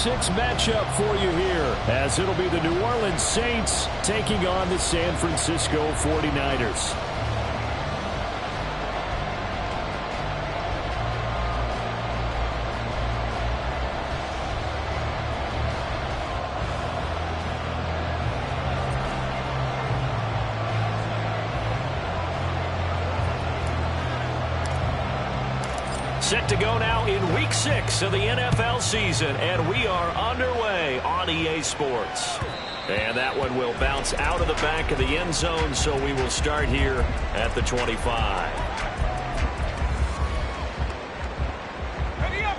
6 matchup for you here, as it'll be the New Orleans Saints taking on the San Francisco 49ers. Set to go now in Week 6 of the NFL season, and we are underway on EA Sports. And that one will bounce out of the back of the end zone, so we will start here at the 25. Ready up.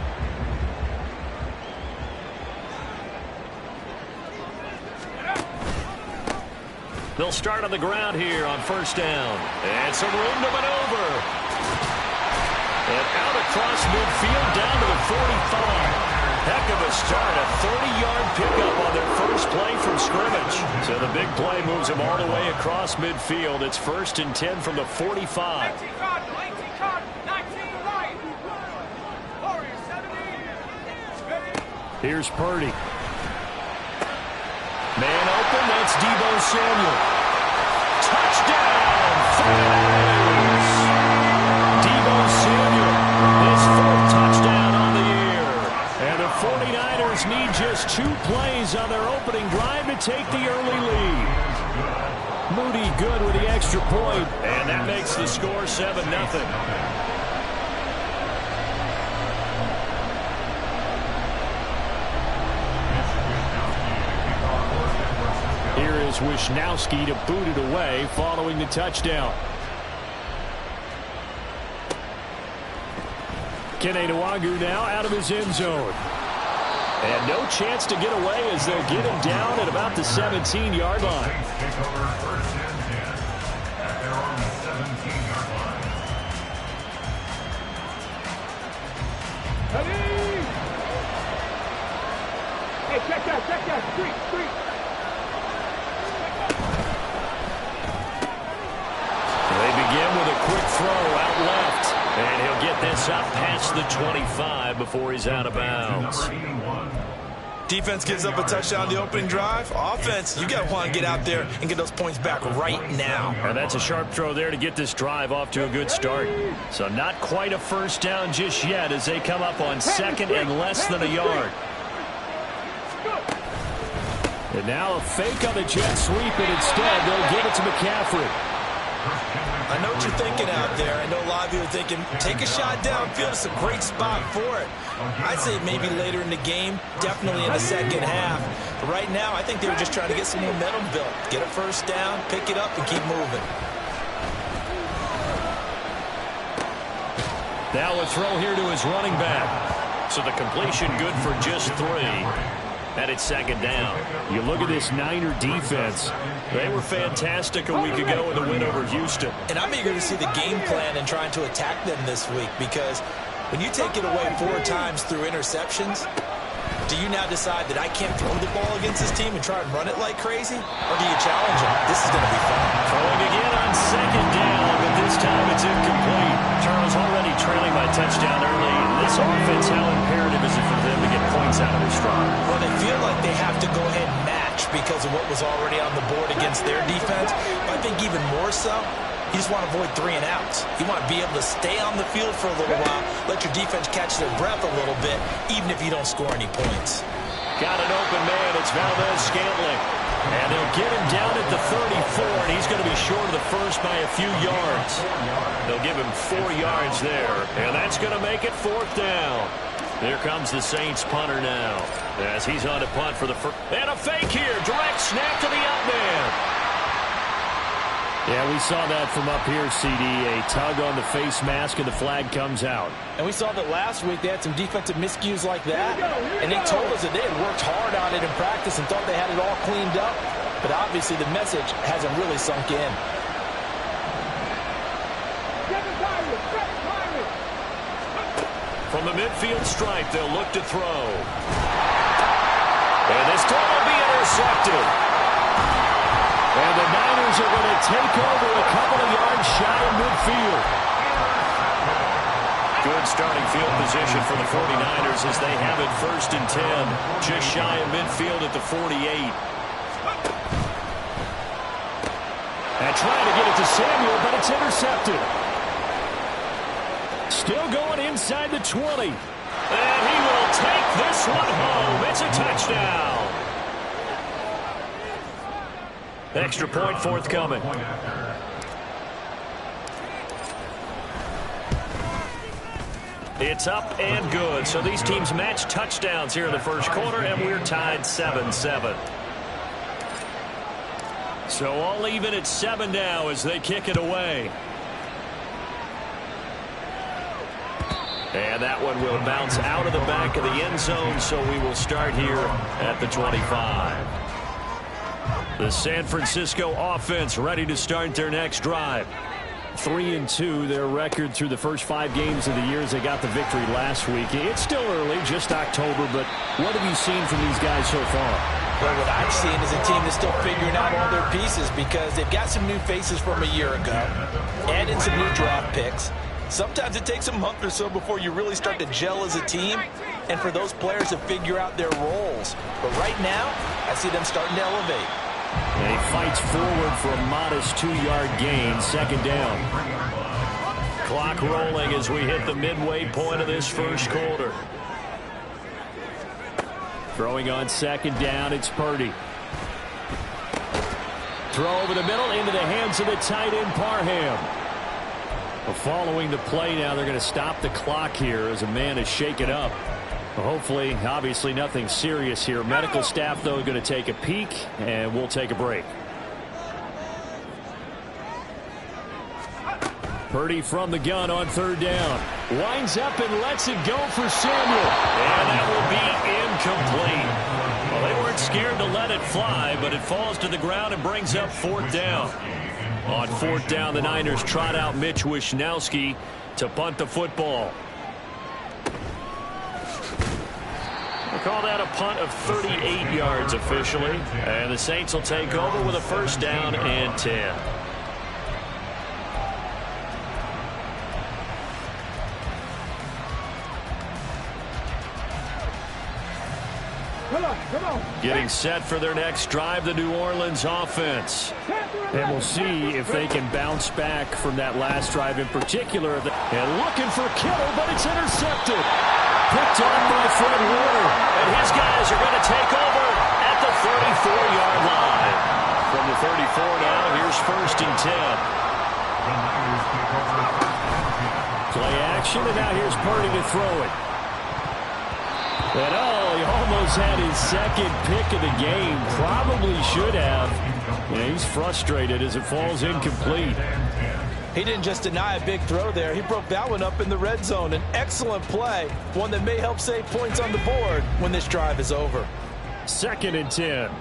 They'll start on the ground here on first down. And some room to maneuver. And out across midfield down to the 45. Heck of a start. A 30-yard pickup on their first play from scrimmage. So the big play moves them all the way across midfield. It's 1st and 10 from the 45. 19 card, 19 right. Warriors 17. Ready. Here's Purdy. Man open. That's Deebo Samuel. Touchdown. 49ers. Deebo Samuel, his 4th touchdown on the year. And the 49ers need just 2 plays on their opening drive to take the early lead. Moody good with the extra point, and that makes the score 7-0. Here is Wishnowski to boot it away following the touchdown. Kene Nwagu now out of his end zone. And no chance to get away as they'll get him down at about the 17-yard line. Hey, check that. Street. They begin with a quick throw out left. And he'll get this up past the 25 before he's out of bounds. Defense gives up a touchdown the opening drive. Offense, you got to want to get out there and get those points back right now. And that's a sharp throw there to get this drive off to a good start. So not quite a first down just yet as they come up on 2nd and less than a yard. And now a fake on the jet sweep, and instead they'll give it to McCaffrey. I know what you're thinking out there. I know a lot of you are thinking, take a shot downfield. It's a great spot for it. I'd say maybe later in the game, definitely in the second half. But right now, I think they were just trying to get some momentum built. Get a first down, pick it up, and keep moving. Now a throw here to his running back. So the completion good for just 3. And it's 2nd down. You look at this Niner defense. They were fantastic a week ago in the win over Houston. And I'm eager to see the game plan and trying to attack them this week, because when you take it away 4 times through interceptions, do you now decide that I can't throw the ball against this team and try and run it like crazy? Or do you challenge them? This is going to be fun. Throwing again on 2nd down, but this time it's incomplete. Charles already trailing by touchdown early. This offense, how imperative is it for them to get points out of their stride? Well, they feel like they have to go ahead and match because of what was already on the board against their defense. But I think even more so, you just want to avoid 3 and outs. You want to be able to stay on the field for a little while, let your defense catch their breath a little bit, even if you don't score any points. Got an open man. It's Valdez-Scantling. And they'll get him down at the 34, and he's going to be short of the first by a few yards. They'll give him 4 yards there, and that's going to make it 4th down. Here comes the Saints punter now, as he's on to punt for the first. And a fake here. Direct snap to the out man. Yeah, we saw that from up here, CD. A tug on the face mask, and the flag comes out. And we saw that last week they had some defensive miscues like that. And they told us that they had worked hard on it in practice and thought they had it all cleaned up. But obviously the message hasn't really sunk in. From the midfield stripe, they'll look to throw. And this throw will be intercepted. And the Niners are going to take over a couple of yards shy of midfield. Good starting field position for the 49ers as they have it 1st and 10. Just shy of midfield at the 48. And trying to get it to Samuel, but it's intercepted. Still going inside the 20. And he will take this one home. It's a touchdown. Extra point forthcoming. It's up and good. So these teams match touchdowns here in the first quarter, and we're tied 7-7. So all even at 7 now as they kick it away. And that one will bounce out of the back of the end zone, so we will start here at the 25. The San Francisco offense ready to start their next drive. 3-2, their record through the first 5 games of the year as they got the victory last week. It's still early, just October, but what have you seen from these guys so far? Well, what I've seen is a team that's still figuring out all their pieces because they've got some new faces from a year ago, added some new draft picks. Sometimes it takes a month or so before you really start to gel as a team and for those players to figure out their roles. But right now, I see them starting to elevate. And he fights forward for a modest 2-yard gain, 2nd down. Clock rolling as we hit the midway point of this first quarter. Throwing on 2nd down, it's Purdy. Throw over the middle into the hands of the tight end, Parham. Well, following the play now, they're going to stop the clock here as a man is shaken up. Well, hopefully, obviously nothing serious here. Medical staff, though, going to take a peek, and we'll take a break. Purdy from the gun on 3rd down. Winds up and lets it go for Samuel. And that will be incomplete. Well, they weren't scared to let it fly, but it falls to the ground and brings up 4th down. On 4th down, the Niners trot out Mitch Wishnowski to punt the football. We'll call that a punt of 38 yards officially. And the Saints will take over with a 1st down and 10. Come on. Getting set for their next drive, the New Orleans offense. And we'll see if they can bounce back from that last drive in particular. And looking for Kittle, but it's intercepted. Picked up by Fred Warner. And his guys are going to take over at the 34-yard line. From the 34 now, here's 1st and 10. Play action, and now here's Purdy to throw it. And he almost had his 2nd pick of the game. Probably should have. Yeah, he's frustrated as it falls incomplete. He didn't just deny a big throw there. He broke that one up in the red zone. An excellent play. One that may help save points on the board when this drive is over. 2nd and 10.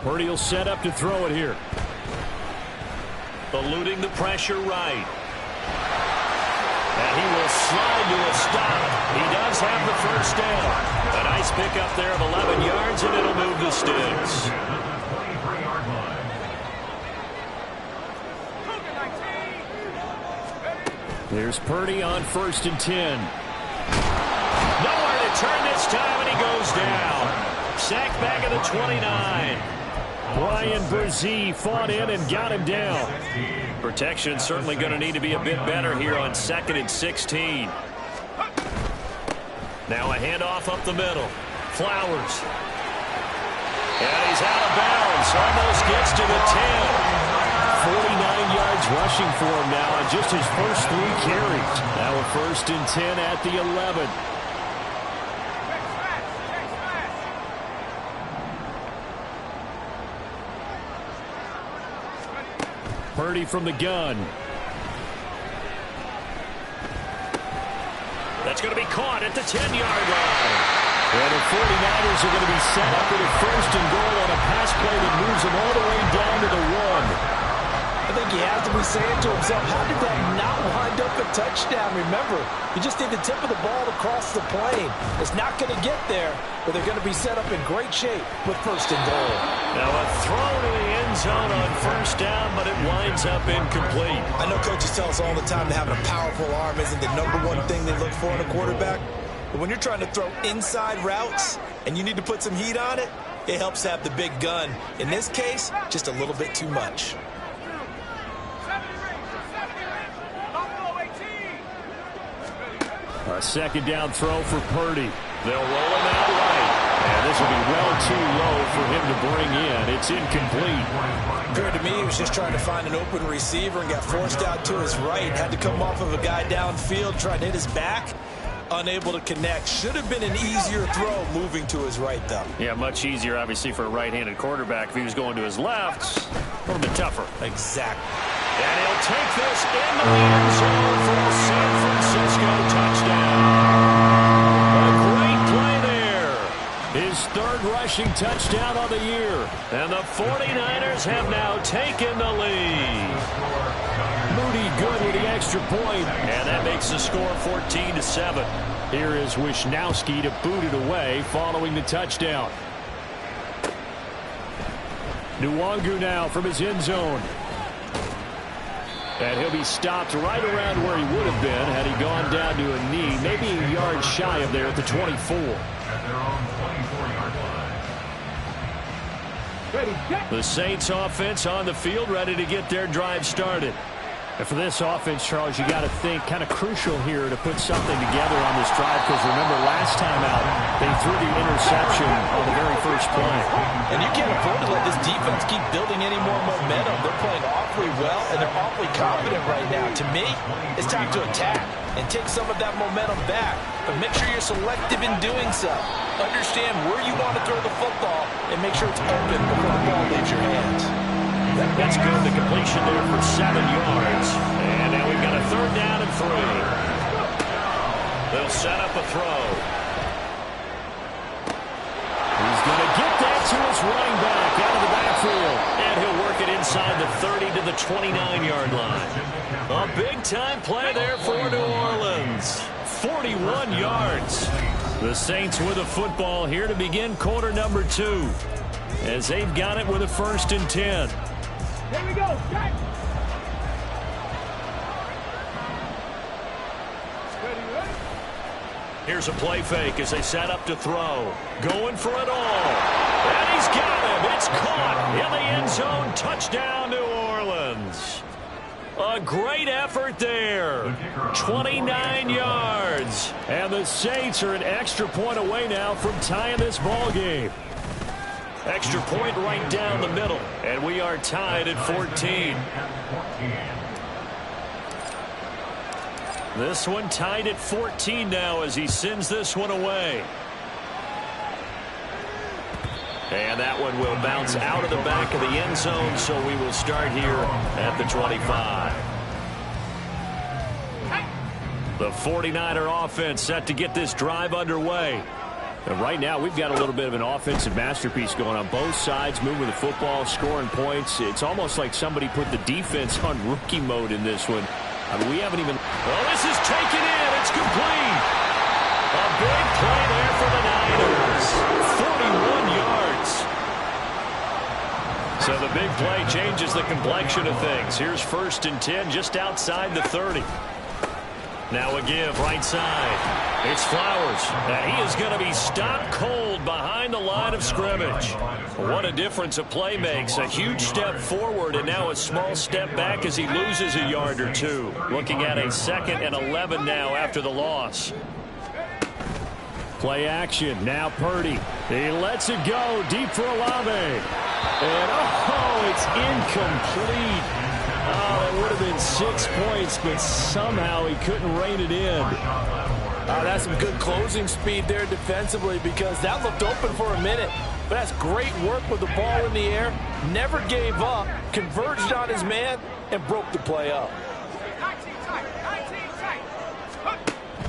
Purdy will set up to throw it here. Eluding the pressure right. And he will slide to a stop. He does have the 1st down. A nice pickup there of 11 yards, and it'll move the sticks. Here's Purdy on 1st and 10. Nowhere to turn this time, and he goes down. Sacked back at the 29. Brian Brzee fought in and got him down. Protection certainly going to need to be a bit better here on 2nd and 16. Now a handoff up the middle. Flowers. And he's out of bounds. Almost gets to the 10. 49 yards rushing for him now on just his first 3 carries. Now a 1st and 10 at the 11. Purdy from the gun. That's going to be caught at the 10-yard line. And the 49ers are going to be set up with a 1st and goal on a pass play that moves them all the way down to the 1. I think he has to be saying to himself, how did that not wind up a touchdown? Remember, you just need the tip of the ball to cross the plane. It's not going to get there, but they're going to be set up in great shape with first and goal. Now a throw to the end zone on first down, but it winds up incomplete. I know coaches tell us all the time that having a powerful arm isn't the #1 thing they look for in a quarterback. But when you're trying to throw inside routes and you need to put some heat on it, it helps to have the big gun. In this case, just a little bit too much. A second down throw for Purdy. They'll roll him out right. And this will be well too low for him to bring in. It's incomplete. Appeared to me he was just trying to find an open receiver and got forced out to his right. Had to come off of a guy downfield, trying to hit his back. Unable to connect. Should have been an easier throw moving to his right, though. Yeah, much easier, obviously, for a right-handed quarterback. If he was going to his left, a little bit tougher. Exactly. And he'll take this into the end zone for a San Francisco touchdown. A great play there. His third rushing touchdown of the year. And the 49ers have now taken the lead. Moody good with the extra point, and that makes the score 14-7. Here is Wishnowski to boot it away following the touchdown. Nwangu now from his end zone. And he'll be stopped right around where he would have been had he gone down to a knee, maybe a yard shy of there at the 24. The Saints offense on the field, ready to get their drive started. And for this offense, Charles, you got to think kind of crucial here to put something together on this drive, because remember last time out they threw the interception on the very first play. And you can't afford to let this defense keep building any more momentum. They're playing awfully well, and they're awfully confident right now. To me, it's time to attack and take some of that momentum back. But make sure you're selective in doing so. Understand where you want to throw the football and make sure it's open before the ball leaves your hands. That's good. The completion there for 7 yards. And now we've got a third down and 3. They'll set up a throw. He's going to get that to his running back out of the backfield. And he'll work it inside the 30 to the 29-yard line. A big-time play there for New Orleans. 41 yards. The Saints with a football here to begin quarter number 2. As they've got it with a 1st and 10. Here we go. Set. Here's a play fake as they set up to throw. Going for it all. And he's got him. It's caught in the end zone. Touchdown, New Orleans. A great effort there. 29 yards. And the Saints are an extra point away now from tying this ball game. Extra point right down the middle. And we are tied at 14. This one tied at 14 now as he sends this one away. And that one will bounce out of the back of the end zone, so we will start here at the 25. The 49er offense set to get this drive underway. And right now, we've got a little bit of an offensive masterpiece going on both sides, moving the football, scoring points. It's almost like somebody put the defense on rookie mode in this one. I mean, we haven't even... Well, this is taken in. It's complete. A big play there for the Niners. 41 yards. So the big play changes the complexion of things. Here's 1st and 10 just outside the 30. Now a give right side. It's Flowers, and he is going to be stopped cold behind the line of scrimmage. What a difference a play makes. A huge step forward and now a small step back as he loses a yard or two. Looking at a 2nd and 11 now after the loss. Play action. Now Purdy. He lets it go deep for Olave. And oh, it's incomplete. Oh, that would have been 6 points, but somehow he couldn't rein it in. That's some good closing speed there defensively, because that looked open for a minute. But that's great work with the ball in the air. Never gave up, converged on his man, and broke the play up. 19 tight. 19 tight.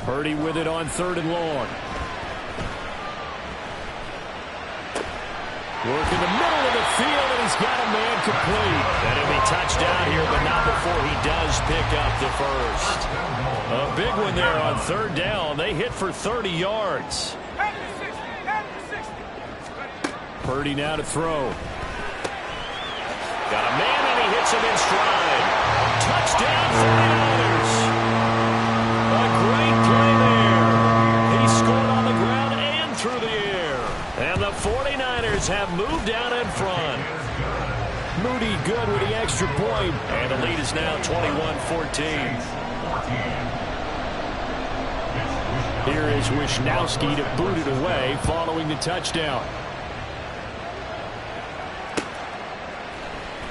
Purdy with it on 3rd and long. Working the middle of the field, and he's got a man complete. And he'll be touched down here, but not before he does pick up the first. A big one there on third down. They hit for 30 yards. Purdy now to throw. Got a man, and he hits him in stride. Touchdown, 49ers. A great play there. He scored on the ground and through the air. And the 49ers have moved down in front. Moody good with the extra point. And the lead is now 21-14. Here is Wishnowski to boot it away following the touchdown.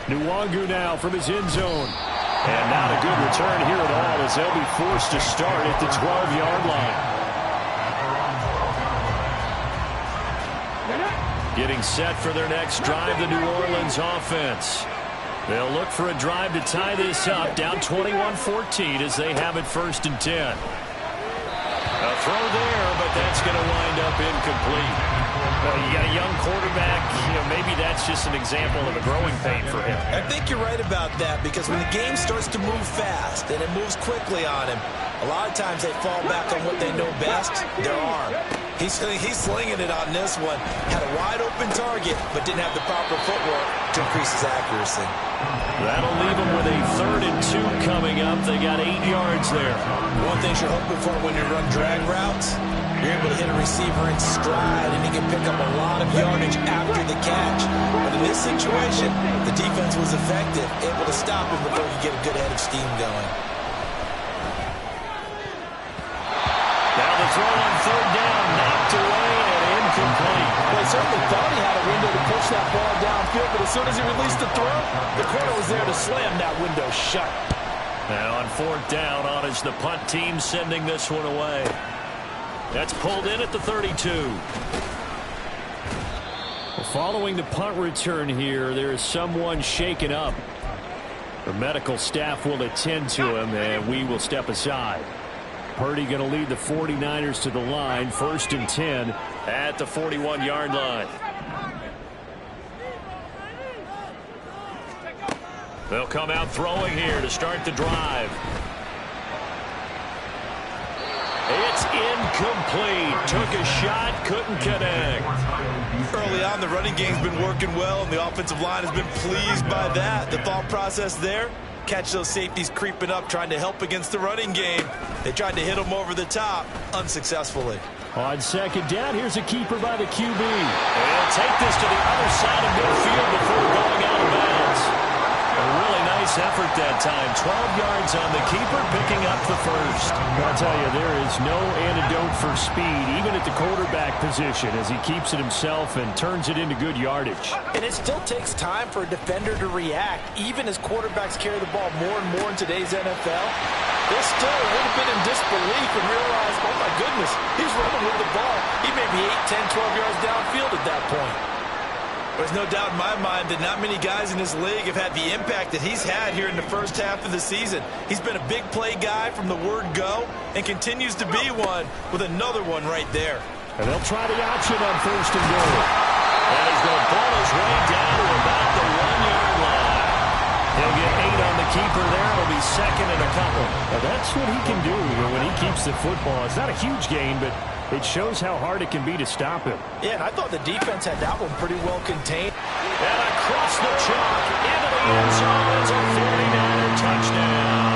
Nwangu now from his end zone. And not a good return here at all as they'll be forced to start at the 12-yard line. Getting set for their next drive, the New Orleans offense. They'll look for a drive to tie this up, down 21-14 as they have it 1st and 10. A throw there, but that's going to wind up incomplete. Well, you got a young quarterback, maybe that's just an example of a growing pain for him. I think you're right about that, because when the game starts to move fast and it moves quickly on him, a lot of times they fall back on what they know best, their arm. He's slinging it on this one. Had a wide open target, but didn't have the proper footwork to increase his accuracy. That'll leave him with a 3rd and 2 coming up. They got 8 yards there. One thing you're hoping for when you run drag routes, you're able to hit a receiver in stride, and he can pick up a lot of yardage after the catch. But in this situation, the defense was effective, able to stop him before you get a good head of steam going. Now the throw on 3rd down, knocked away and incomplete. Well, he certainly thought he had a window to push that ball downfield, but as soon as he released the throw, the corner was there to slam that window shut. Now on 4th down, on is the punt team sending this one away. That's pulled in at the 32. Well, following the punt return here, there is someone shaken up. The medical staff will attend to him, and we will step aside. Purdy going to lead the 49ers to the line, 1st and 10 at the 41-yard line. They'll come out throwing here to start the drive. It's incomplete. Took a shot, couldn't connect. Early on, the running game's been working well, and the offensive line has been pleased by that. The thought process there, catch those safeties creeping up, trying to help against the running game. They tried to hit them over the top, unsuccessfully. On 2nd down, here's a keeper by the QB. They'll take this to the other side of midfield before going out of bounds. A really nice effort that time. 12 yards on the keeper, picking up the first. I'll tell you, there is no antidote for speed, even at the quarterback position, as he keeps it himself and turns it into good yardage. And it still takes time for a defender to react, even as quarterbacks carry the ball more and more in today's NFL. They're still a little bit in disbelief and realize, oh my goodness, he's running with the ball. He may be 8, 10, 12 yards downfield at that point. There's no doubt in my mind that not many guys in this league have had the impact that he's had here in the first half of the season. He's been a big play guy from the word go and continues to be one with another one right there. And they'll try the option on 1st and goal. As the ball is way down to about the 1-yard line. He'll get 8 on the keeper there. It'll be 2nd and a couple. Now that's what he can do when he keeps the football. It's not a huge gain, but it shows how hard it can be to stop him. Yeah, and I thought the defense had that one pretty well contained. And across the chalk into the end zone is a 49er touchdown.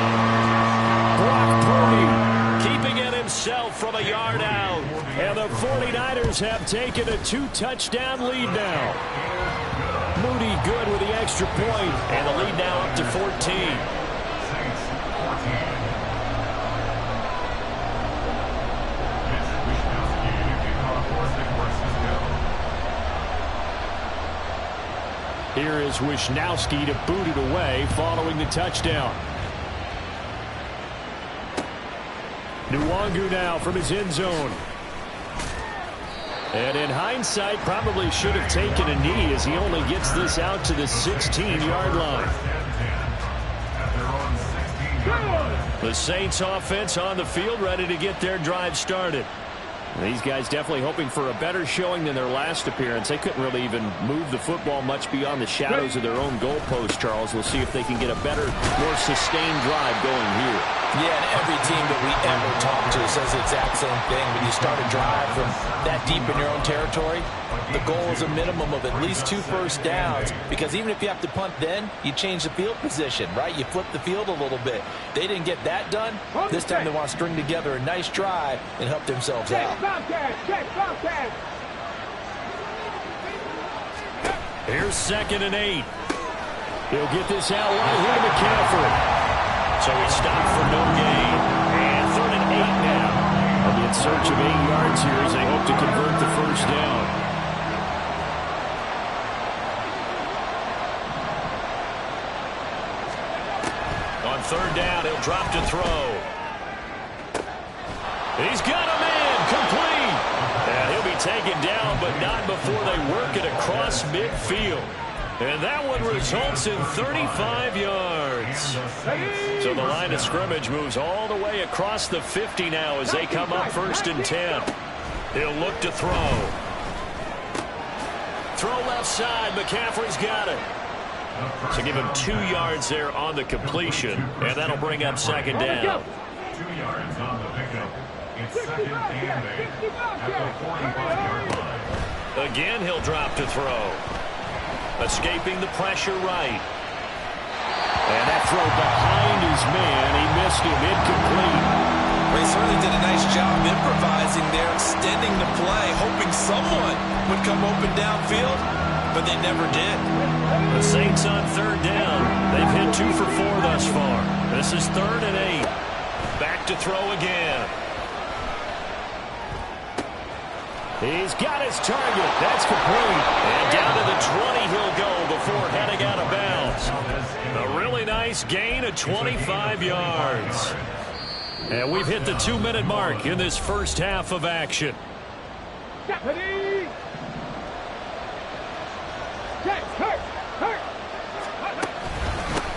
Brock Purdy keeping it himself from a yard out. And the 49ers have taken a 2-touchdown lead now. Moody good with the extra point, and the lead now up to 14. Here is Wishnowski to boot it away following the touchdown. Nwangu now from his end zone. And in hindsight, probably should have taken a knee as he only gets this out to the 16-yard line. The Saints offense on the field ready to get their drive started. These guys definitely hoping for a better showing than their last appearance. They couldn't really even move the football much beyond the shadows of their own goalpost, Charles. We'll see if they can get a better, more sustained drive going here. Yeah, and every team that we ever talk to says the exact same thing. When you start a drive from that deep in your own territory, the goal is a minimum of at least 2 first downs, because even if you have to punt then, you change the field position, right? You flip the field a little bit. They didn't get that done. This time they want to string together a nice drive and help themselves out. Here's 2nd and 8. He'll get this out right here to McCaffrey. So he stopped for no gain. And 3rd and 8 now. They'll be in search of 8 yards here as they hope to convert the first down. On 3rd down, he'll drop to throw. He's got a man complete. And he'll be taken down, but not before they work it across midfield. And that one results in 35 yards. So the line of scrimmage moves all the way across the 50 now as they come up 1st and 10. He'll look to throw. Throw left side. McCaffrey's got it. So give him 2 yards there on the completion, and that'll bring up 2nd down. 2 yards on the pickup. It's 2nd and 8 at the 45-yard line. Again, he'll drop to throw. Escaping the pressure right. And that throw behind his man. He missed him. Incomplete. Well, he certainly did a nice job improvising there, extending the play, hoping someone would come open downfield, but they never did. The Saints on 3rd down. They've hit 2 for 4 thus far. This is 3rd and 8. Back to throw again. He's got his target. That's complete. And down to the 20 he'll go before heading out of bounds. A really nice gain of 25 yards. And we've hit the 2-minute mark in this first half of action.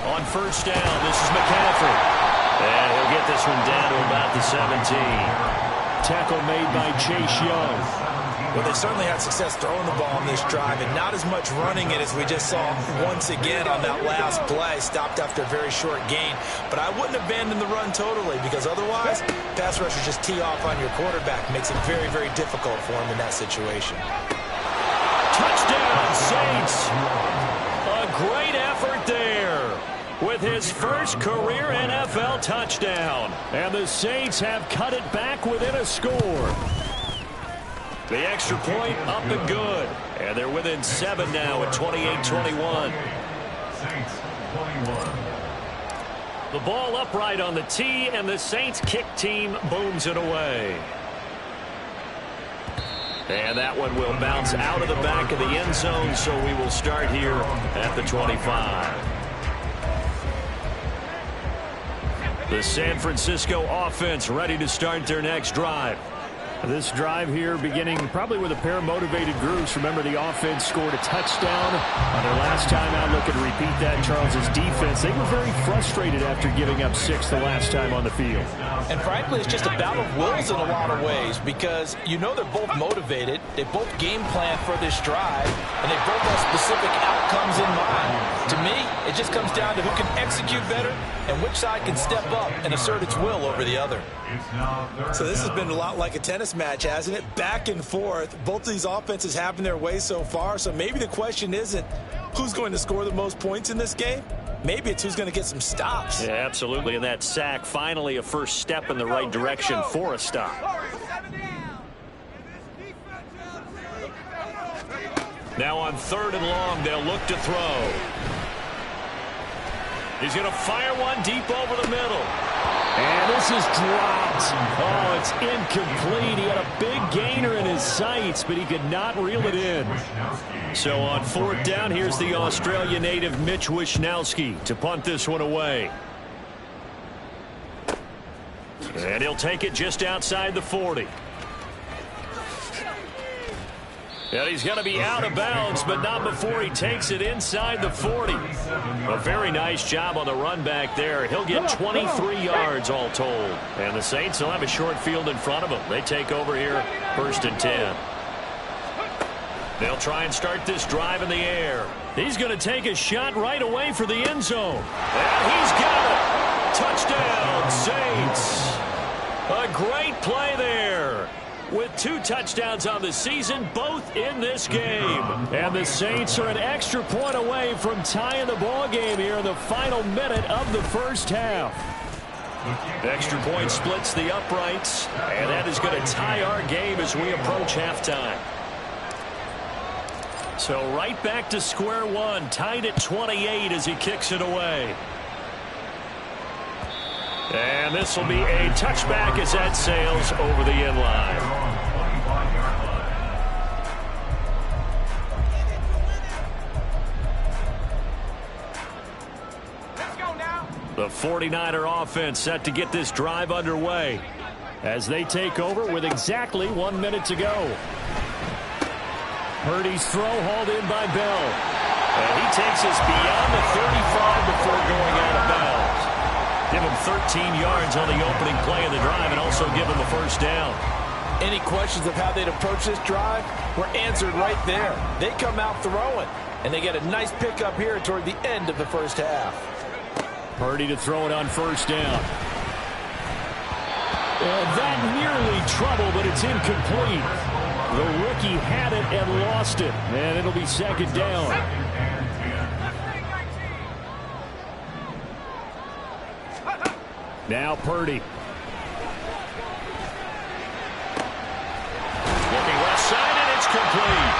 On 1st down, this is McCaffrey. And he'll get this one down to about the 17. Tackle made by Chase Young. Well, they certainly had success throwing the ball on this drive, and not as much running it as we just saw once again on that last play. Stopped after a very short gain. But I wouldn't abandon the run totally, because otherwise, pass rushers just tee off on your quarterback. Makes it very, very difficult for him in that situation. Touchdown, Saints. A great effort there with his first career NFL touchdown. And the Saints have cut it back within a score. The extra point up and good. And they're within 7 now at 28-21. Saints 21. The ball upright on the tee, and the Saints kick team booms it away. And that one will bounce out of the back of the end zone, so we will start here at the 25. The San Francisco offense ready to start their next drive. This drive here beginning probably with a pair of motivated groups. Remember, the offense scored a touchdown on their last time out. Looking to repeat that. Charles's defense, they were very frustrated after giving up 6 the last time on the field. And frankly, it's just a battle of wills in a lot of ways, because you know they're both motivated. They both game plan for this drive, and they both have specific outcomes in mind. To me, it just comes down to who can execute better and which side can step up and assert its will over the other. So this has been a lot like a tennis match, hasn't it? Back and forth. Both of these offenses having their way so far, so maybe the question isn't who's going to score the most points in this game. Maybe it's who's going to get some stops. Yeah, absolutely. And that sack, finally a first step in the right direction for a stop. Now on 3rd and long, they'll look to throw. He's going to fire one deep over the middle. And this is dropped. Oh, it's incomplete. He had a big gainer in his sights, but he could not reel it in. So on 4th down, here's the Australia native Mitch Wishnowsky to punt this one away. And he'll take it just outside the 40. And he's going to be out of bounds, but not before he takes it inside the 40. A very nice job on the run back there. He'll get 23 yards all told. And the Saints will have a short field in front of them. They take over here, 1st and 10. They'll try and start this drive in the air. He's going to take a shot right away for the end zone. And he's got it. Touchdown, Saints. A great play there. With 2 touchdowns on the season, both in this game. And the Saints are an extra point away from tying the ball game here in the final minute of the first half. Extra point splits the uprights, and that is going to tie our game as we approach halftime. So right back to square one, tied at 28 as he kicks it away. And this will be a touchback as that sails over the end line. Let's go now. The 49er offense set to get this drive underway as they take over with exactly 1 minute to go. Purdy's throw hauled in by Bell. And he takes us beyond the 35 before going out of bounds. Give him 13 yards on the opening play of the drive and also give him a first down. Any questions of how they'd approach this drive were answered right there. They come out throwing, and they get a nice pickup here toward the end of the first half. Purdy to throw it on first down. And that nearly trouble, but it's incomplete. The rookie had it and lost it, and it'll be 2nd down. Now Purdy. Looking left side, and it's complete.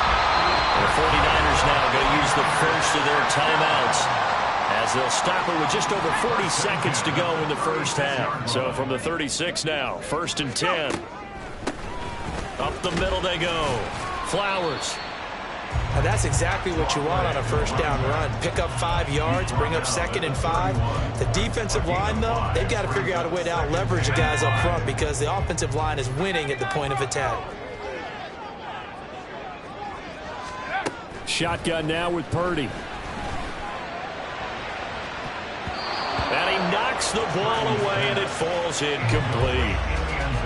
The 49ers now going to use the first of their timeouts as they'll stop it with just over 40 seconds to go in the first half. So from the 36 now, 1st and 10. Up the middle they go. Flowers. And that's exactly what you want on a first down run. Pick up 5 yards, bring up 2nd and 5. The defensive line, though, they've got to figure out a way to out-leverage the guys up front because the offensive line is winning at the point of attack. Shotgun now with Purdy. And he knocks the ball away, and it falls incomplete.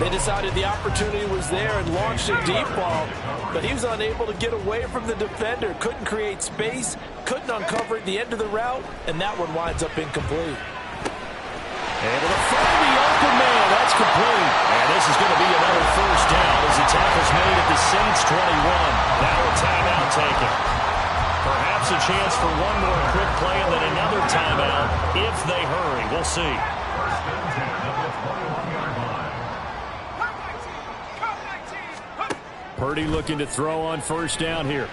They decided the opportunity was there and launched a deep ball, but he was unable to get away from the defender. Couldn't create space, couldn't uncover at the end of the route, and that one winds up incomplete. Able to find the open man. That's complete. And this is going to be another first down as the tackle's made at the Saints 21. Now a timeout taken. Perhaps a chance for one more quick play and then another timeout if they hurry. We'll see. Purdy looking to throw on first down here.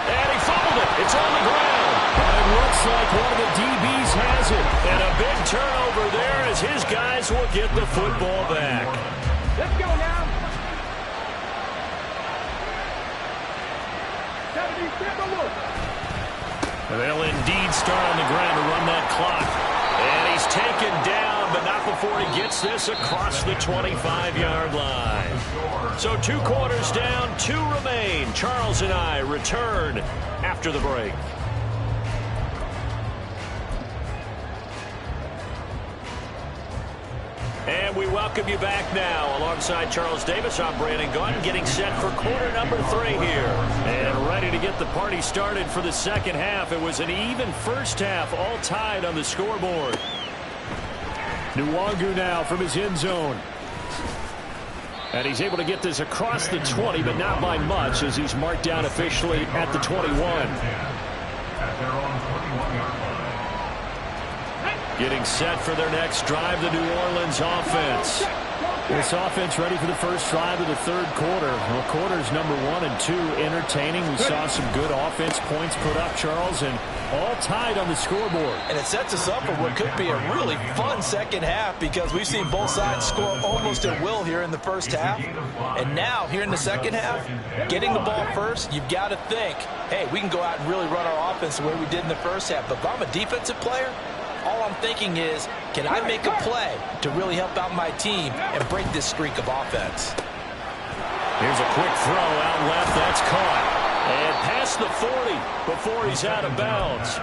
And he fumbled it. It's on the ground. And it looks like one of the DBs has it. And a big turnover there as his guys will get the football back. Let's go now. 77 look. They'll indeed start on the ground to run that clock. And he's taken down, but not before he gets this across the 25-yard line. So 2 quarters down, 2 remain. Charles and I return after the break. And we welcome you back now. Alongside Charles Davis, I'm Brandon Gunn, getting set for quarter number 3 here. And ready to get the party started for the second half. It was an even first half, all tied on the scoreboard. Nwangu now from his end zone. And he's able to get this across the 20, but not by much as he's marked down officially at the 21. Getting set for their next drive, the New Orleans offense. This offense ready for the first drive of the third quarter. Well, quarters number 1 and 2 entertaining. We saw some good offense points put up, Charles, and all tied on the scoreboard. And it sets us up for what could be a really fun second half because we've seen both sides score almost at will here in the first half. And now, here in the second half, getting the ball first, you've got to think, hey, we can go out and really run our offense the way we did in the first half. But if I'm a defensive player, all I'm thinking is, can I make a play to really help out my team and break this streak of offense? Here's a quick throw out left. That's caught. And past the 40 before he's out of bounds.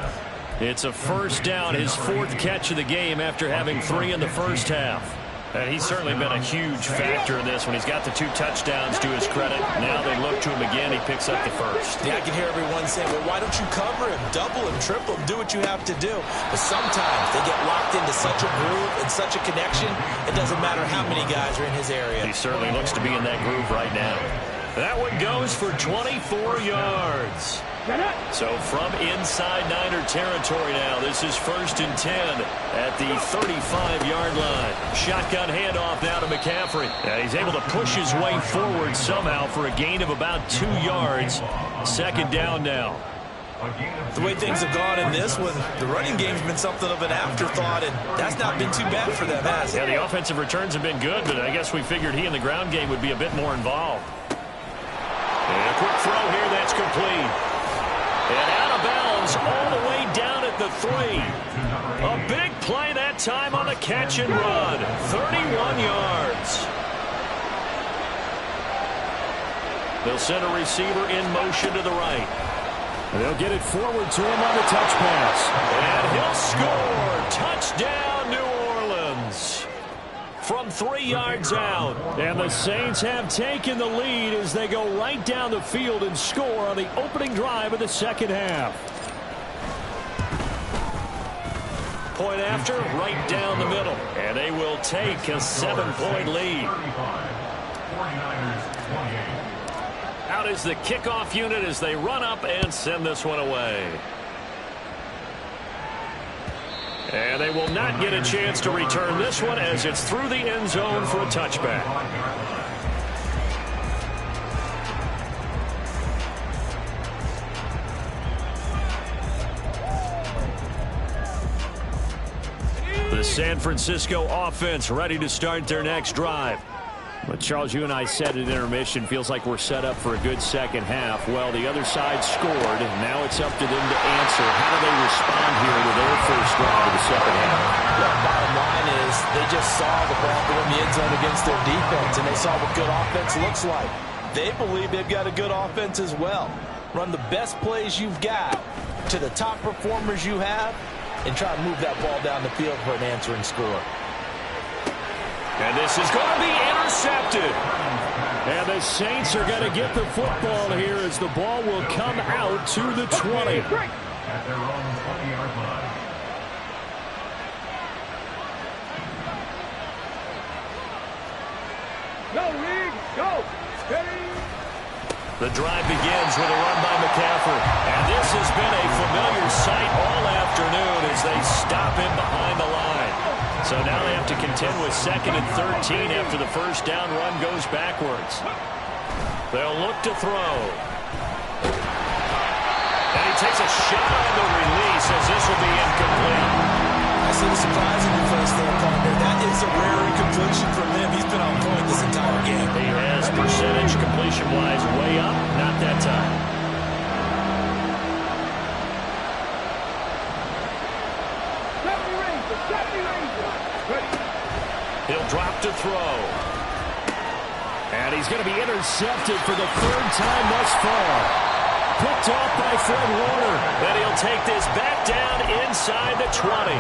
It's a first down, his 4th catch of the game after having 3 in the first half. And he's certainly been a huge factor in this when he's got the 2 touchdowns to his credit. Now they look to him again. He picks up the first. Yeah, I can hear everyone saying, well, why don't you cover him, double him, triple him, do what you have to do. But sometimes they get locked into such a groove and such a connection, it doesn't matter how many guys are in his area. He certainly looks to be in that groove right now. That one goes for 24 yards. So from inside Niner territory now, this is 1st and 10 at the 35-yard line. Shotgun handoff now to McCaffrey. And he's able to push his way forward somehow for a gain of about 2 yards. 2nd down now. The way things have gone in this one, the running game's been something of an afterthought, and that's not been too bad for them, has it? Yeah, the offensive returns have been good, but I guess we figured he in the ground game would be a bit more involved. And a quick throw here, that's complete. And out of bounds all the way down at the 3. A big play that time on the catch and run. 31 yards. They'll send a receiver in motion to the right. They'll get it forward to him on the touch pass. And he'll score. Touchdown, New Orleans. From 3 yards out. And the Saints have taken the lead as they go right down the field and score on the opening drive of the 2nd half. Point after, right down the middle. And they will take a 7-point lead. Out is the kickoff unit as they run up and send this one away. And they will not get a chance to return this one as it's through the end zone for a touchback. The San Francisco offense ready to start their next drive. But Charles, you and I said at intermission, feels like we're set up for a good 2nd half. Well, the other side scored, and now it's up to them to answer. How do they respond here with their first drive of the 2nd half? Well, bottom line is they just saw the ball go in the end zone against their defense, and they saw what good offense looks like. They believe they've got a good offense as well. Run the best plays you've got to the top performers you have, and try to move that ball down the field for an answering score. And this is going to be intercepted. And the Saints are going to get the football here as the ball will come out to the 20. At their own 20-yard line. Go, Reed. Go. Steady. The drive begins with a run by McCaffrey. And this has been a familiar sight all afternoon as they stop him behind the line. So now they have to contend with 2nd and 13 after the first down run goes backwards. They'll look to throw. And he takes a shot on the release as this will be incomplete. I see the surprisingly close there, partner. That is a rare incompletion from him. He's been on point this entire game. He has percentage completion-wise way up. Not that time. He'll drop to throw. And he's going to be intercepted for the 3rd time thus far. Picked off by Fred Warner. Then he'll take this back down inside the 20.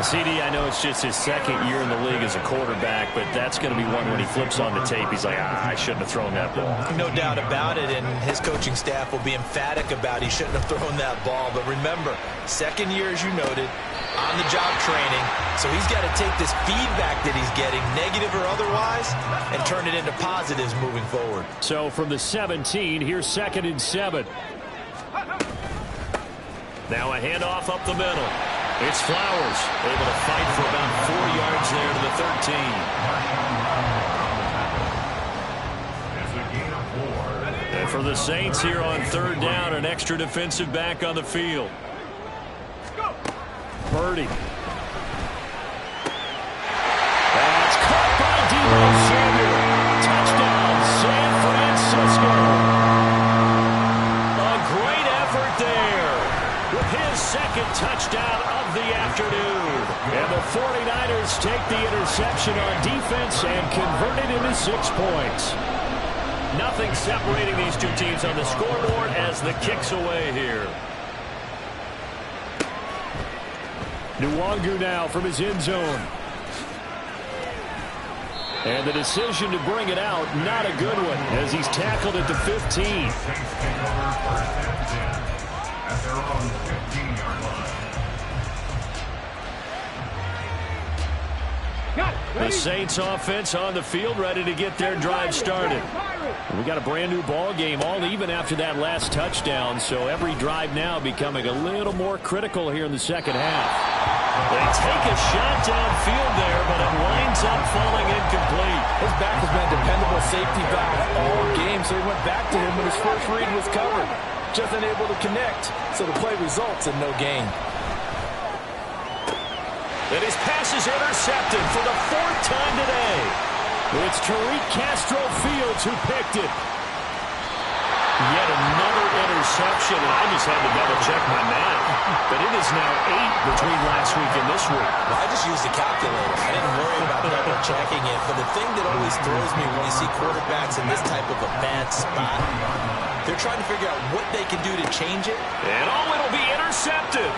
CD, I know it's just his 2nd year in the league as a quarterback, but that's going to be one when he flips on the tape. He's like, I shouldn't have thrown that ball. No doubt about it, and his coaching staff will be emphatic about he shouldn't have thrown that ball. But remember, 2nd year, as you noted, on-the-job training, so he's got to take this feedback that he's getting, negative or otherwise, and turn it into positives moving forward. So from the 17, here's 2nd and 7. Now a handoff up the middle. It's Flowers, able to fight for about 4 yards there to the 13. And for the Saints here on 3rd down, an extra defensive back on the field. Purdy. That's caught by Deebo Samuel. Touchdown, San Francisco. A great effort there with his 2nd touchdown of the afternoon. And the 49ers take the interception on defense and convert it into 6 points. Nothing separating these two teams on the scoreboard as the kick's away here. Nwangu now from his end zone. And the decision to bring it out, not a good one, as he's tackled at the 15. The Saints offense on the field, ready to get their drive started. We got a brand new ball game, all even after that last touchdown, so every drive now becoming a little more critical here in the second half. They take a shot downfield there, but it winds up falling incomplete. His back has been a dependable safety valve all game, so he went back to him when his first read was covered. Just unable to connect, so the play results in no gain. And his pass is intercepted for the 4th time today. It's Tariq Castro Fields who picked it. Yet another interception, and I just had to double-check my math. But it is now 8 between last week and this week. Well, I just used the calculator. I didn't worry about double-checking it. But the thing that always throws me when you see quarterbacks in this type of a bad spot, they're trying to figure out what they can do to change it. And it'll be intercepted.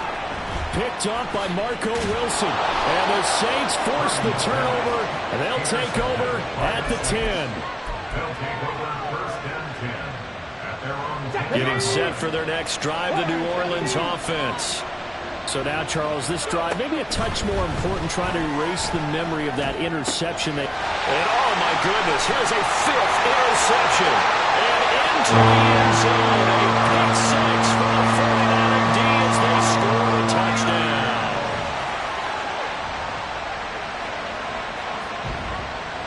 Picked up by Marco Wilson. And the Saints force the turnover, and they'll take over at the 10. They'll take over 1st and 10 at their own. Getting set for their next drive, the New Orleans offense. So now, Charles, this drive maybe a touch more important, trying to erase the memory of that interception. And oh, my goodness, here's a 5th interception. And into the end zone, a pick 6 for the 49er D as they score a touchdown.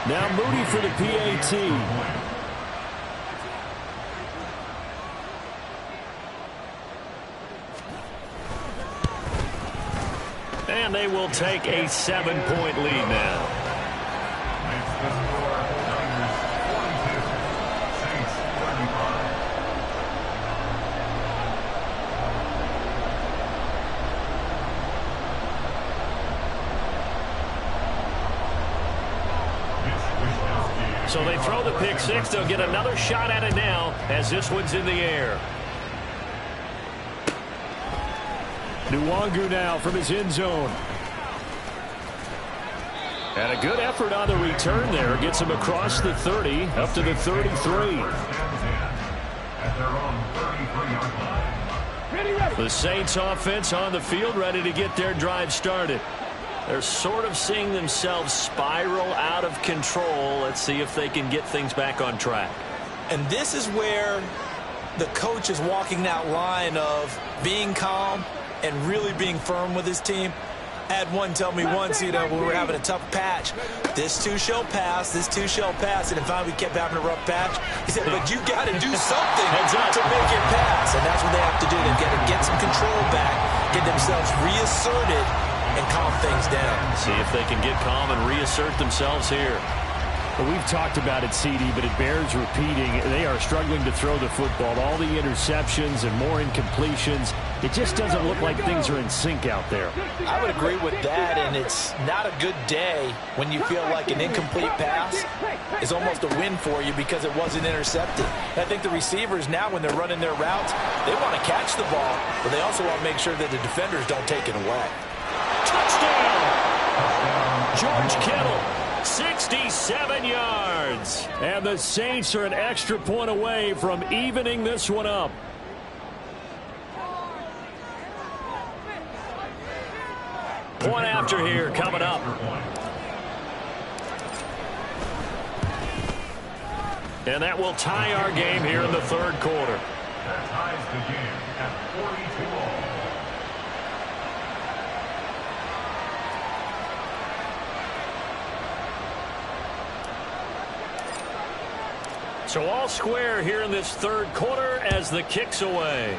Now Moody for the PAT. And they will take a 7-point lead now. Makes the score Niners 42, Saints 35. So they throw the pick 6. They'll get another shot at it now as this one's in the air. Nwangu now from his end zone. And a good effort on the return there. Gets him across the 30, up to the 33. At their own 33-yard line. The Saints offense on the field, ready to get their drive started. They're sort of seeing themselves spiral out of control. Let's see if they can get things back on track. And this is where the coach is walking that line of being calm and really being firm with his team. I had one tell me once, when we were having a tough patch, this too shall pass, this too shall pass. And finally we kept having a rough patch. He said, but you got to do something to make it pass. And that's what they have to do. They've got to get some control back, get themselves reasserted, and calm things down. See if they can get calm and reassert themselves here. Well, we've talked about it, CD, but it bears repeating. They are struggling to throw the football. All the interceptions and more incompletions. It just doesn't look like things are in sync out there. I would agree with that, and it's not a good day when you feel like an incomplete pass is almost a win for you because it wasn't intercepted. And I think the receivers now, when they're running their routes, they want to catch the ball, but they also want to make sure that the defenders don't take it away. Touchdown! George Kittle, 67 yards. And the Saints are an extra point away from evening this one up. Point after here coming up. And that will tie our game here in the 3rd quarter. That ties the game at 42-all. So all square here in this 3rd quarter as the kick's away.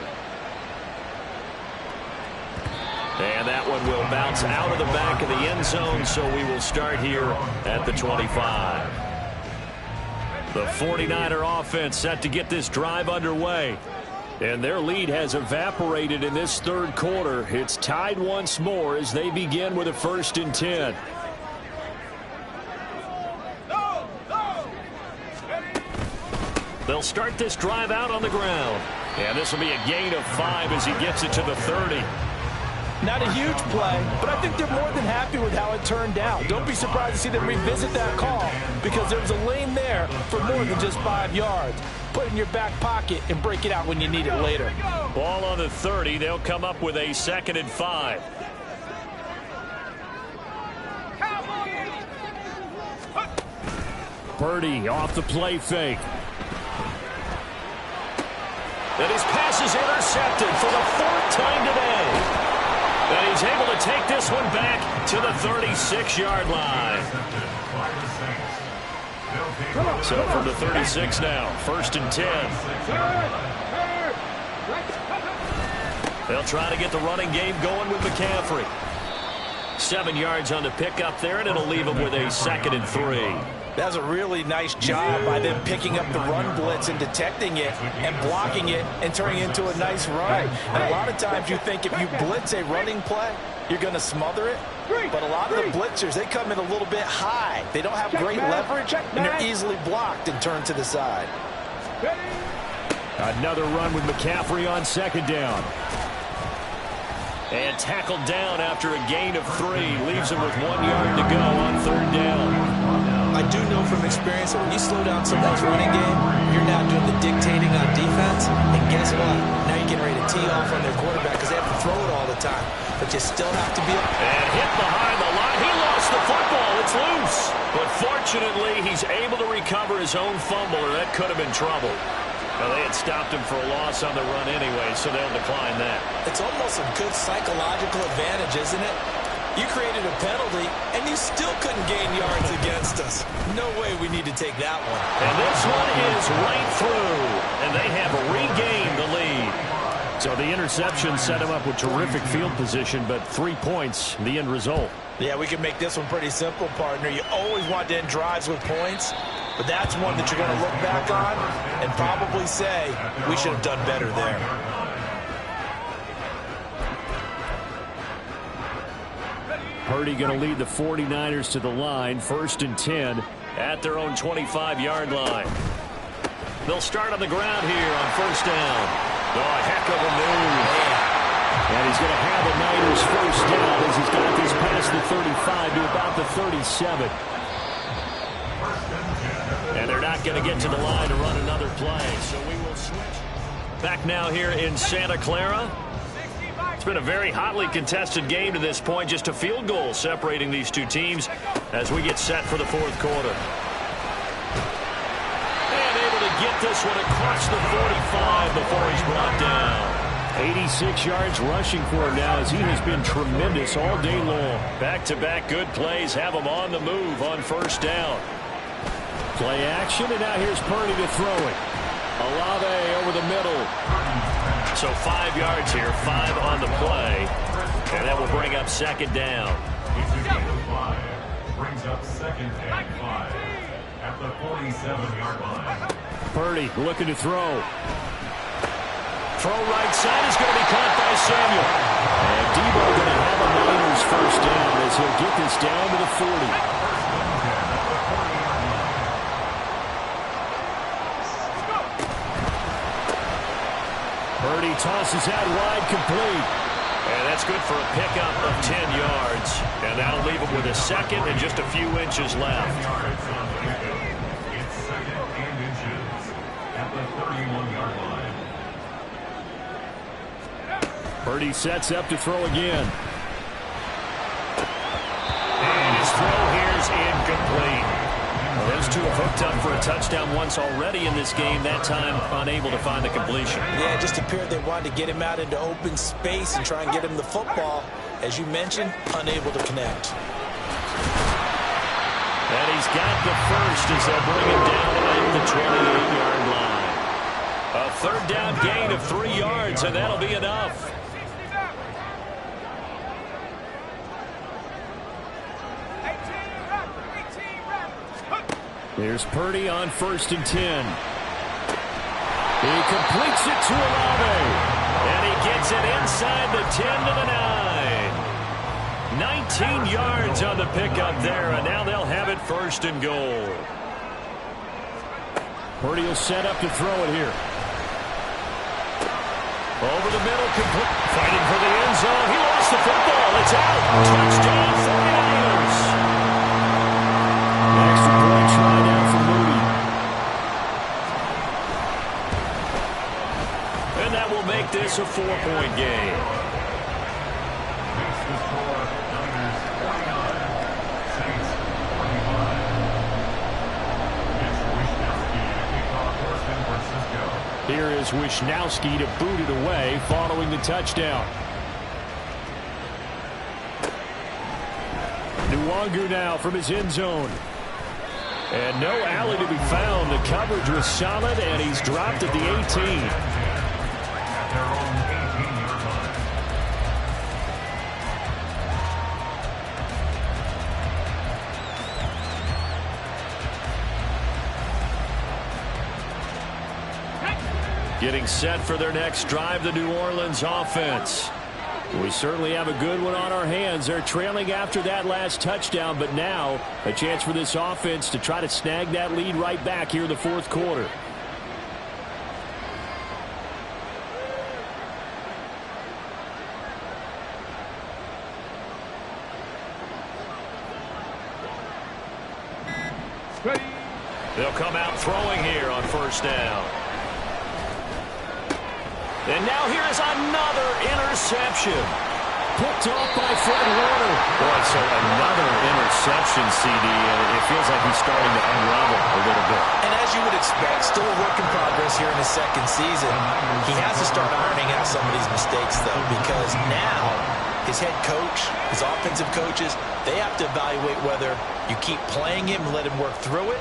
And that one will bounce out of the back of the end zone, so we will start here at the 25. The 49er offense set to get this drive underway. And their lead has evaporated in this 3rd quarter. It's tied once more as they begin with a 1st and 10. They'll start this drive out on the ground. And this will be a gain of 5 as he gets it to the 30. Not a huge play, but I think they're more than happy with how it turned out. Don't be surprised to see them revisit that call because there was a lane there for more than just 5 yards. Put it in your back pocket and break it out when you need it later. Ball on the 30. They'll come up with a 2nd and 5. Purdy off the play fake. And his pass is intercepted for the 4th time today. And he's able to take this one back to the 36-yard line. So from the 36 now, 1st and 10. They'll try to get the running game going with McCaffrey. 7 yards on the pickup there, and it'll leave him with a 2nd and 3. That was a really nice job by them picking up the run blitz and detecting it and blocking it and turning it into a nice run. And a lot of times you think if you blitz a running play, you're going to smother it. But a lot of the blitzers, they come in a little bit high. They don't have great leverage, and they're easily blocked and turned to the side. Another run with McCaffrey on 2nd down. And tackled down after a gain of 3. Leaves him with 1 yard to go on 3rd down. I do know from experience that when you slow down someone's running game, you're now doing the dictating on defense. And guess what? Now you're getting ready to tee off on their quarterback because they have to throw it all the time. But you still have to be up. And hit behind the line. He lost the football. It's loose. But fortunately, he's able to recover his own fumble, or that could have been trouble. Well, they had stopped him for a loss on the run anyway, so they'll decline that. It's almost a good psychological advantage, isn't it? You created a penalty, and you still couldn't gain yards against us. No way we need to take that one. And this one is right through, and they have regained the lead. So the interception set him up with terrific field position, but 3 points, the end result. Yeah, we can make this one pretty simple, partner. You always want to end drives with points, but that's one that you're going to look back on and probably say, we should have done better there. Purdy going to lead the 49ers to the line, 1st and 10 at their own 25-yard line. They'll start on the ground here on 1st down. Oh, a heck of a move. And he's going to have the Niners 1st down as he's got this past the 35 to about the 37. And they're not going to get to the line to run another play, so we will switch. Back now here in Santa Clara. It's been a very hotly contested game to this point. Just a field goal separating these two teams as we get set for the 4th quarter. And able to get this one across the 45 before he's brought down. 86 yards rushing for him now as he has been tremendous all day long. Back-to-back good plays have him on the move on 1st down. Play action, and now here's Purdy to throw it. Olave over the middle. So 5 yards here, 5 on the play. And that will bring up 2nd down. Brings up 2nd and 5 at the 47-yard line. Purdy looking to throw. Throw right side is going to be caught by Samuel. And Debo going to have a Niners 1st down as he'll get this down to the 40. Purdy tosses out wide, complete. And that's good for a pickup of 10 yards. And that'll leave him with a 2nd and just a few inches left. It's 2nd and inches at the 31-yard line. Purdy sets up to throw again. And his throw here's incomplete. Well, those two have hooked up for a touchdown once already in this game, that time unable to find the completion. Yeah, it just appeared they wanted to get him out into open space and try and get him the football. As you mentioned, unable to connect. And he's got the 1st as they'll bring him down at the 28-yard line. A 3rd down gain of 3 yards, and that'll be enough. Here's Purdy on 1st and 10. He completes it to Olave. And he gets it inside the 10 to the 9. 19 yards on the pickup there, and now they'll have it 1st and goal. Purdy will set up to throw it here. Over the middle, complete. Fighting for the end zone. He lost the football. It's out. Touchdown, 49ers. Extra point try now for Moody. And that will make this a 4-point game. Makes the score Niners 49, Saints 45. It's Wishnowsky to kick off for San Francisco. Here is Wishnowsky to boot it away following the touchdown. Nwangu now from his end zone. And no alley to be found. The coverage was solid, and he's dropped at the 18. At their own 18-yard line. Getting set for their next drive, the New Orleans offense. We certainly have a good one on our hands. They're trailing after that last touchdown, but now a chance for this offense to try to snag that lead right back here in the fourth quarter. They'll come out throwing here on first down. And now here is another interception. Picked off by Fred Warner. Boy, so another interception, CD, and it feels like he's starting to unravel a little bit. And as you would expect, still a work in progress here in his second season. He has to start ironing out some of these mistakes, though, because now his head coach, his offensive coaches, they have to evaluate whether you keep playing him and let him work through it,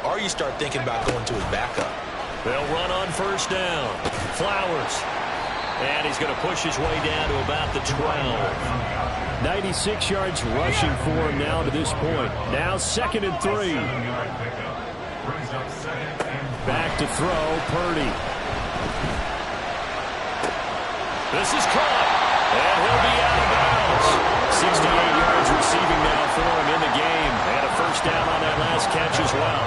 or you start thinking about going to his backup. They'll run on first down. Flowers. And he's going to push his way down to about the 12. 96 yards rushing for him now to this point. Now 2nd and 3. Back to throw, Purdy. This is caught. And he'll be out of bounds. 68 yards receiving now for him in the game. And a first down on that last catch as well.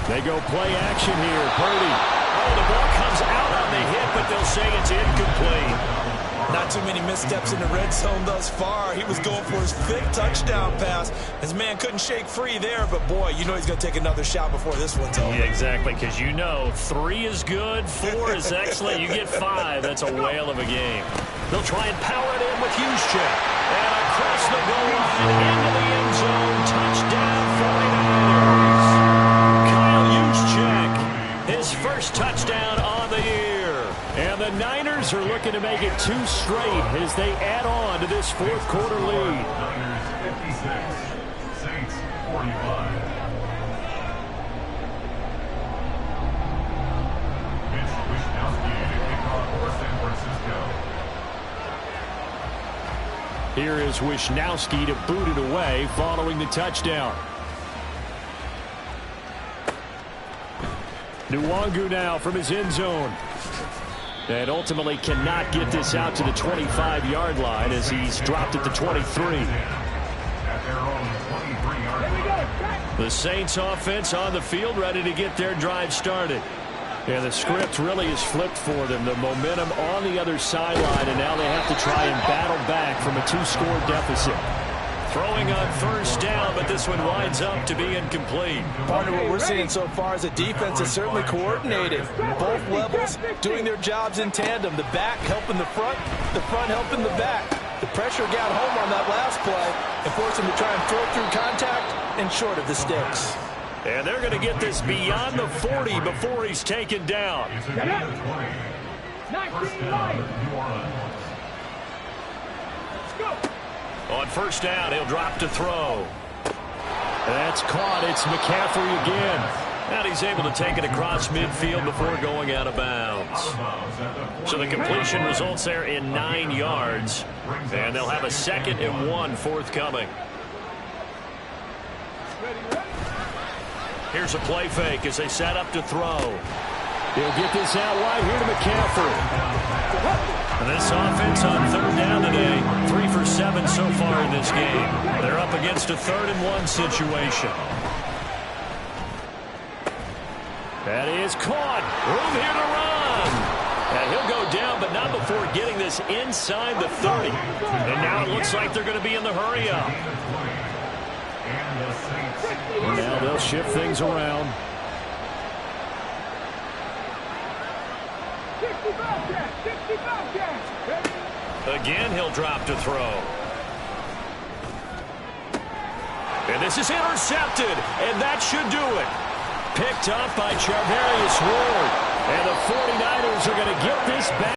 They go play action here. Purdy. Oh, the ball comes out on the hit, but they'll say it's incomplete. Not too many missteps in the red zone thus far. He was going for his 5th touchdown pass. His man couldn't shake free there, but boy, you know he's going to take another shot before this one's over. Yeah, exactly, because you know 3 is good, 4 is excellent. You get 5. That's a whale of a game. They'll try and power it in with Juszczyk. And across the goal line into the end zone. Touchdown 49ers. His first touchdown on the year. And the Niners are looking to make it 2 straight as they add on to this fourth quarter lead. Niners 56, Saints 45. It's Wishnowsky to kick off for San Francisco. Here is Wishnowsky to boot it away following the touchdown. Nwangu now from his end zone. And ultimately cannot get this out to the 25-yard line as he's dropped at the 23. At their own 23-yard line. The Saints offense on the field ready to get their drive started. And the script really is flipped for them. The momentum on the other sideline, and now they have to try and battle back from a 2-score deficit. Throwing on first down, but this one winds up to be incomplete. Partner, what we're seeing so far is a defense is certainly coordinated. Both levels doing their jobs in tandem. The back helping the front helping the back. The pressure got home on that last play and forced him to try and throw through contact and short of the sticks. And they're going to get this beyond the 40 before he's taken down. It's a game of 20. First down, New Orleans. Let's go. On first down, he'll drop to throw. That's caught. It's McCaffrey again. And he's able to take it across midfield before going out of bounds. So the completion results there in 9 yards. And they'll have a 2nd and 1 forthcoming. Here's a play fake as they set up to throw. He'll get this out wide here to McCaffrey. This offense on third down today, 3 for 7 so far in this game. They're up against a 3rd-and-1 situation. That is caught. Room here to run. And he'll go down, but not before getting this inside the 30. And now it looks like they're going to be in the hurry up. Now they'll shift things around. Again, he'll drop to throw. And this is intercepted, and that should do it. Picked up by Charvarius Ward. And the 49ers are going to get this back.